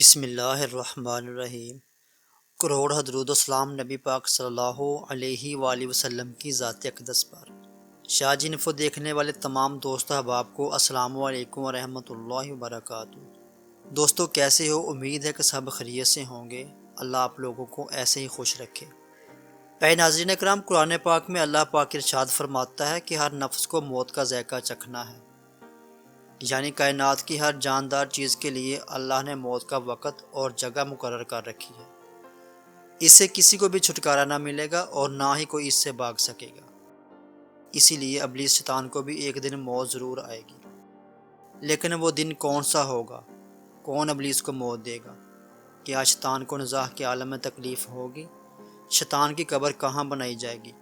بسم اللہ الرحمن الرحیم۔ کروڑ درود و سلام نبی پاک صلی اللہ علیہ وآلہ وسلم کی ذات اقدس پر۔ شاہ جی انفو دیکھنے والے تمام دوست احباب کو السلام علیکم ورحمۃ اللہ وبرکاتہ۔ دوستو کیسے ہو؟ امید ہے کہ سب خیریت سے ہوں گے۔ اللہ آپ لوگوں کو ایسے ہی خوش رکھے۔ اے ناظرین اکرام، قرآن پاک میں اللہ پاک ارشاد فرماتا ہے کہ ہر نفس کو موت کا ذائقہ چکھنا ہے، یعنی کائنات کی ہر جاندار چیز کے لیے اللہ نے موت کا وقت اور جگہ مقرر کر رکھی ہے۔ اس سے کسی کو بھی چھٹکارا نہ ملے گا اور نہ ہی کوئی اس سے بھاگ سکے گا۔ اسی لیے ابلیس شیطان کو بھی ایک دن موت ضرور آئے گی، لیکن وہ دن کون سا ہوگا؟ کون ابلیس کو موت دے گا؟ کیا شیطان کو نزاع کے عالم میں تکلیف ہوگی؟ شیطان کی قبر کہاں بنائی جائے گی؟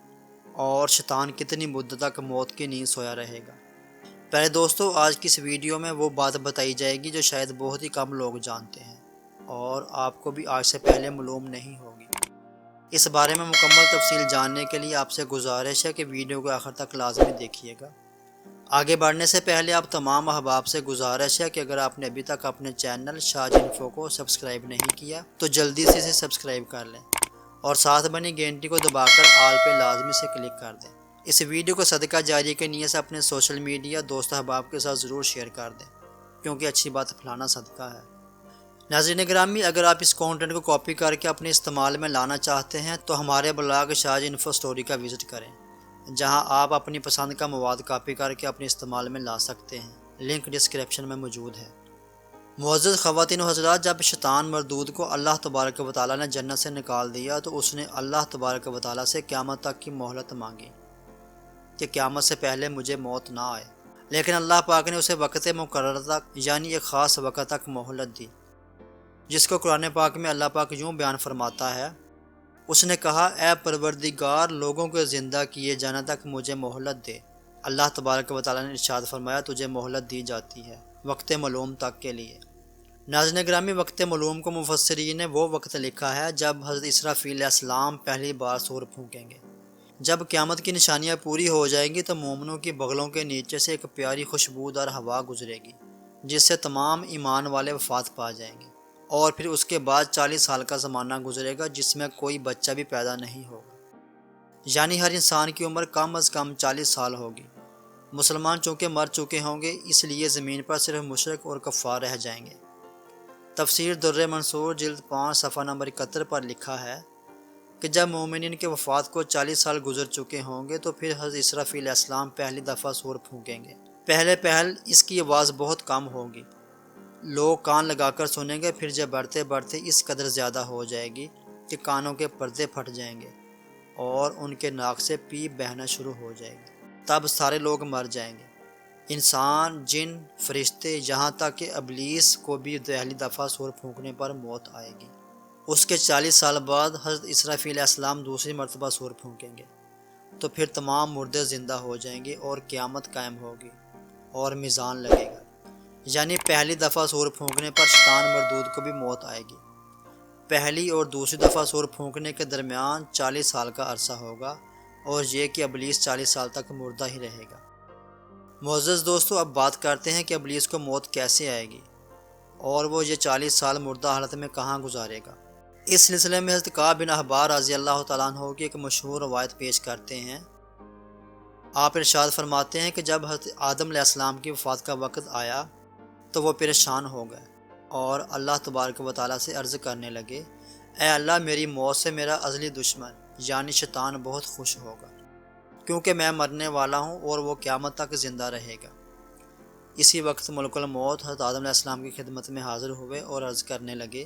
اور شیطان کتنی مدت تک موت کی نیند سویا رہے گا؟ پہلے دوستو، آج کی اس ویڈیو میں وہ بات بتائی جائے گی جو شاید بہت ہی کم لوگ جانتے ہیں اور آپ کو بھی آج سے پہلے معلوم نہیں ہوگی۔ اس بارے میں مکمل تفصیل جاننے کے لیے آپ سے گزارش ہے کہ ویڈیو کو آخر تک لازمی دیکھیے گا۔ آگے بڑھنے سے پہلے آپ تمام احباب سے گزارش ہے کہ اگر آپ نے ابھی تک اپنے چینل شاہ جی انفو کو سبسکرائب نہیں کیا تو جلدی سے اسے سبسکرائب کر لیں اور ساتھ بنی گھنٹی کو دبا کر آل پہ لازمی سے کلک کر دیں۔ اس ویڈیو کو صدقہ جاری کے نیت سے اپنے سوشل میڈیا دوست احباب کے ساتھ ضرور شیئر کر دیں، کیونکہ اچھی بات پھیلانا صدقہ ہے۔ ناظرین گرامی، اگر آپ اس کانٹینٹ کو کاپی کر کے اپنے استعمال میں لانا چاہتے ہیں تو ہمارے بلاگ شاہ جی انفو اسٹوری کا وزٹ کریں، جہاں آپ اپنی پسند کا مواد کاپی کر کے اپنے استعمال میں لا سکتے ہیں۔ لنک ڈسکرپشن میں موجود ہے۔ معزز خواتین و حضرات، جب شیطان مردود کو اللہ تبارک و تعالیٰ نے جنت سے نکال دیا تو اس نے اللہ تبارک و تعالیٰ سے قیامت تک کی مہلت مانگی کہ قیامت سے پہلے مجھے موت نہ آئے، لیکن اللہ پاک نے اسے وقت مقرر تک، یعنی ایک خاص وقت تک مہلت دی، جس کو قرآن پاک میں اللہ پاک یوں بیان فرماتا ہے۔ اس نے کہا، اے پروردگار، لوگوں کو زندہ کیے جانے تک مجھے مہلت دے۔ اللہ تبارک و تعالیٰ نے ارشاد فرمایا، تجھے مہلت دی جاتی ہے وقت معلوم تک کے لیے۔ ناظرین گرامی، وقت معلوم کو مفسرین نے وہ وقت لکھا ہے جب حضرت اسرافیل علیہ السلام پہلی بار سور پھونکیں گے۔ جب قیامت کی نشانیاں پوری ہو جائیں گی تو مومنوں کی بغلوں کے نیچے سے ایک پیاری خوشبودار ہوا گزرے گی، جس سے تمام ایمان والے وفات پا جائیں گے، اور پھر اس کے بعد 40 سال کا زمانہ گزرے گا جس میں کوئی بچہ بھی پیدا نہیں ہوگا، یعنی ہر انسان کی عمر کم از کم 40 سال ہوگی۔ مسلمان چونکہ مر چکے ہوں گے، اس لیے زمین پر صرف مشرک اور کفار رہ جائیں گے۔ تفسیر در منصور جلد 5 صفحہ نمبر 71 پر لکھا ہے کہ جب مومنین کے وفات کو 40 سال گزر چکے ہوں گے تو پھر حضرت اسرافیل علیہ السلام پہلی دفعہ سور پھونکیں گے۔ پہل اس کی آواز بہت کم ہوگی، لوگ کان لگا کر سنیں گے، پھر جب بڑھتے بڑھتے اس قدر زیادہ ہو جائے گی کہ کانوں کے پردے پھٹ جائیں گے اور ان کے ناک سے پیپ بہنا شروع ہو جائے گی۔ تب سارے لوگ مر جائیں گے، انسان، جن، فرشتے، یہاں تک کہ ابلیس کو بھی پہلی دفعہ سور پھونکنے پر موت آئے گی۔ اس کے 40 سال بعد حضرت اسرافیل علیہ السلام دوسری مرتبہ سور پھونکیں گے تو پھر تمام مردے زندہ ہو جائیں گے اور قیامت قائم ہوگی اور میزان لگے گا، یعنی پہلی دفعہ سور پھونکنے پر شیطان مردود کو بھی موت آئے گی۔ پہلی اور دوسری دفعہ سور پھونکنے کے درمیان 40 سال کا عرصہ ہوگا، اور یہ کہ ابلیس 40 سال تک مردہ ہی رہے گا۔ معزز دوستو، اب بات کرتے ہیں کہ ابلیس کو موت کیسے آئے گی اور وہ یہ 40 سال مردہ حالت میں کہاں گزارے گا۔ اس سلسلے میں حضرت کعب بن احبار رضی اللہ تعالیٰ عنہ کی ایک مشہور روایت پیش کرتے ہیں۔ آپ ارشاد فرماتے ہیں کہ جب حضرت آدم علیہ السلام کی وفات کا وقت آیا تو وہ پریشان ہو گئے اور اللہ تبارک و تعالیٰ سے عرض کرنے لگے، اے اللہ، میری موت سے میرا ازلی دشمن یعنی شیطان بہت خوش ہوگا، کیونکہ میں مرنے والا ہوں اور وہ قیامت تک زندہ رہے گا۔ اسی وقت ملک الموت حضرت آدم علیہ السلام کی خدمت میں حاضر ہوئے اور عرض کرنے لگے،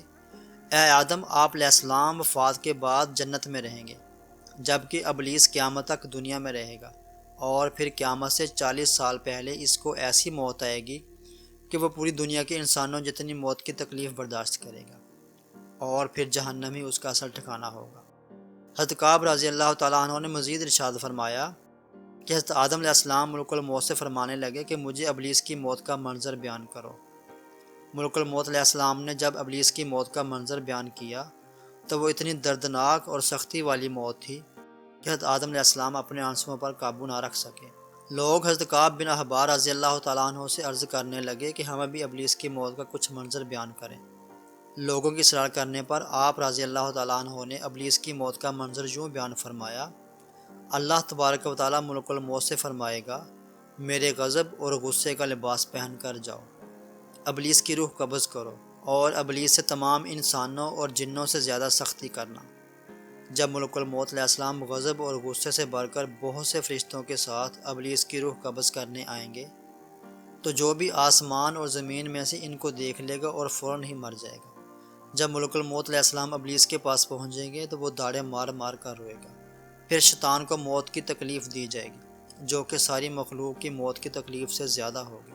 اے آدم، آپ علیہ السلام وفات کے بعد جنت میں رہیں گے، جبکہ ابلیس قیامت تک دنیا میں رہے گا، اور پھر قیامت سے 40 سال پہلے اس کو ایسی موت آئے گی کہ وہ پوری دنیا کے انسانوں جتنی موت کی تکلیف برداشت کرے گا، اور پھر جہنم ہی اس کا اصل ٹھکانہ ہوگا۔ حضرت کعب رضی اللہ تعالیٰ عنہ نے مزید ارشاد فرمایا کہ حضرت آدم علیہ السلام ملک الموت سے فرمانے لگے کہ مجھے ابلیس کی موت کا منظر بیان کرو۔ ملک الموت علیہ السلام نے جب ابلیس کی موت کا منظر بیان کیا تو وہ اتنی دردناک اور سختی والی موت تھی کہ حضرت آدم علیہ السلام اپنے آنسوؤں پر قابو نہ رکھ سکے۔ لوگ حضرت کعب بن احبار رضی اللہ تعالیٰ عنہ سے عرض کرنے لگے کہ ہمیں بھی ابلیس کی موت کا کچھ منظر بیان کریں۔ لوگوں کی اصرار کرنے پر آپ رضی اللہ تعالیٰ عنہ نے ابلیس کی موت کا منظر یوں بیان فرمایا: اللہ تبارک و تعالیٰ ملک الموت سے فرمائے گا، میرے غضب اور غصے کا لباس پہن کر جاؤ، ابلیس کی روح قبض کرو اور ابلیس سے تمام انسانوں اور جنوں سے زیادہ سختی کرنا۔ جب ملک الموت علیہ السلام غضب اور غصے سے بھر کر بہت سے فرشتوں کے ساتھ ابلیس کی روح قبض کرنے آئیں گے تو جو بھی آسمان اور زمین میں سے ان کو دیکھ لے گا اور فوراً ہی مر جائے گا۔ جب ملک الموت علیہ السلام ابلیس کے پاس پہنچیں گے تو وہ داڑیں مار مار کر روئے گا۔ پھر شیطان کو موت کی تکلیف دی جائے گی، جو کہ ساری مخلوق کی موت کی تکلیف سے زیادہ ہوگی۔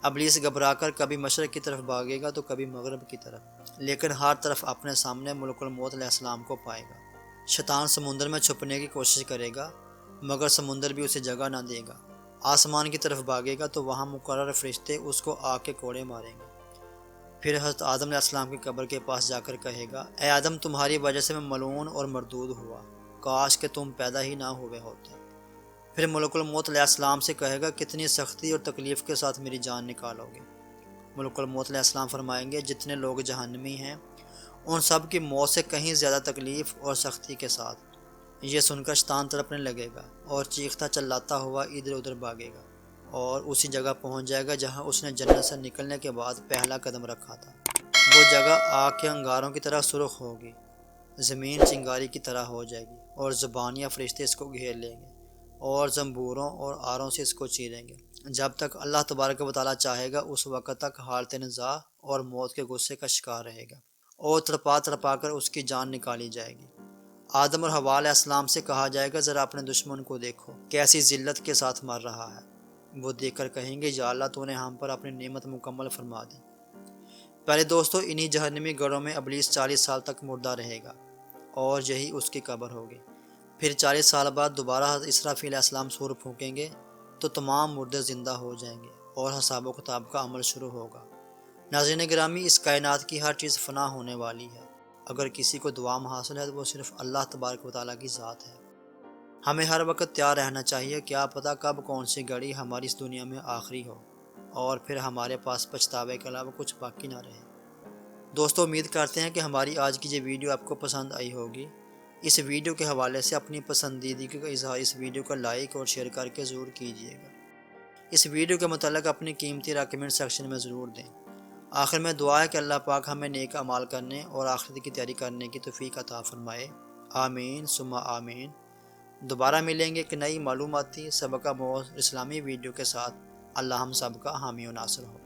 ابلیس گھبرا کر کبھی مشرق کی طرف بھاگے گا تو کبھی مغرب کی طرف، لیکن ہر طرف اپنے سامنے ملک الموت علیہ السلام کو پائے گا۔ شیطان سمندر میں چھپنے کی کوشش کرے گا، مگر سمندر بھی اسے جگہ نہ دے گا۔ آسمان کی طرف بھاگے گا تو وہاں مقرر فرشتے اس کو آگ کے کوڑے ماریں گے۔ پھر حضرت آدم علیہ السلام کی قبر کے پاس جا کر کہے گا: اے آدم، تمہاری وجہ سے میں ملعون اور مردود ہوا، کاش کہ تم پیدا ہی نہ ہوئے ہوتے۔ پھر ملک الموت علیہ السلام سے کہے گا: کتنی سختی اور تکلیف کے ساتھ میری جان نکالو گے؟ ملک الموت علیہ السلام فرمائیں گے: جتنے لوگ جہنمی ہیں ان سب کی موت سے کہیں زیادہ تکلیف اور سختی کے ساتھ۔ یہ سن کر شیطان تڑپنے لگے گا اور چیختا چلاتا ہوا ادھر ادھر بھاگے گا اور اسی جگہ پہنچ جائے گا جہاں اس نے جنت سے نکلنے کے بعد پہلا قدم رکھا تھا۔ وہ جگہ آگ کے انگاروں کی طرح سرخ ہوگی، زمین چنگاری کی طرح ہو جائے گی اور زبانیاں فرشتے اس کو گھیر لیں گے اور زنبوروں اور آروں سے اس کو چیریں گے۔ جب تک اللہ تبارک و تعالیٰ چاہے گا اس وقت تک حالت نزاع اور موت کے غصے کا شکار رہے گا اور تڑپا تڑپا کر اس کی جان نکالی جائے گی۔ آدم اور حوا علیہ السلام سے کہا جائے گا: ذرا اپنے دشمن کو دیکھو، کیسی ذلت کے ساتھ مر رہا ہے۔ وہ دیکھ کر کہیں گے: یا اللہ، تو نے ہم پر اپنی نعمت مکمل فرما دی۔ پہلے دوستو، انہی جہنمی گڑھوں میں ابلیس 40 سال تک مردہ رہے گا اور یہی اس کی قبر ہوگی۔ پھر 40 سال بعد دوبارہ حضرت اسرافیل علیہ السلام سور پھونکیں گے تو تمام مردے زندہ ہو جائیں گے اور حساب و کتاب کا عمل شروع ہوگا۔ ناظرین گرامی، اس کائنات کی ہر چیز فنا ہونے والی ہے۔ اگر کسی کو دوام حاصل ہے تو وہ صرف اللہ تبارک و تعالیٰ کی ذات ہے۔ ہمیں ہر وقت تیار رہنا چاہیے، کیا پتہ کب کون سی گھڑی ہماری اس دنیا میں آخری ہو اور پھر ہمارے پاس پچھتاوے کے علاوہ کچھ باقی نہ رہے۔ دوستو، امید کرتے ہیں کہ ہماری آج کی یہ ویڈیو آپ کو پسند آئی ہوگی۔ اس ویڈیو کے حوالے سے اپنی پسندیدگی کا اظہار اس ویڈیو کو لائک اور شیئر کر کے ضرور کیجیے گا۔ اس ویڈیو کے متعلق اپنی قیمتی رائے کمنٹ سیکشن میں ضرور دیں۔ آخر میں دعا ہے کہ اللہ پاک ہمیں نیک اعمال کرنے اور آخرت کی تیاری کرنے کی توفیق عطا فرمائے۔ آمین ثم آمین۔ دوبارہ ملیں گے ایک نئی معلوماتی سبق آموز اسلامی ویڈیو کے ساتھ۔ اللہ ہم سب کا حامی و ناصر ہو۔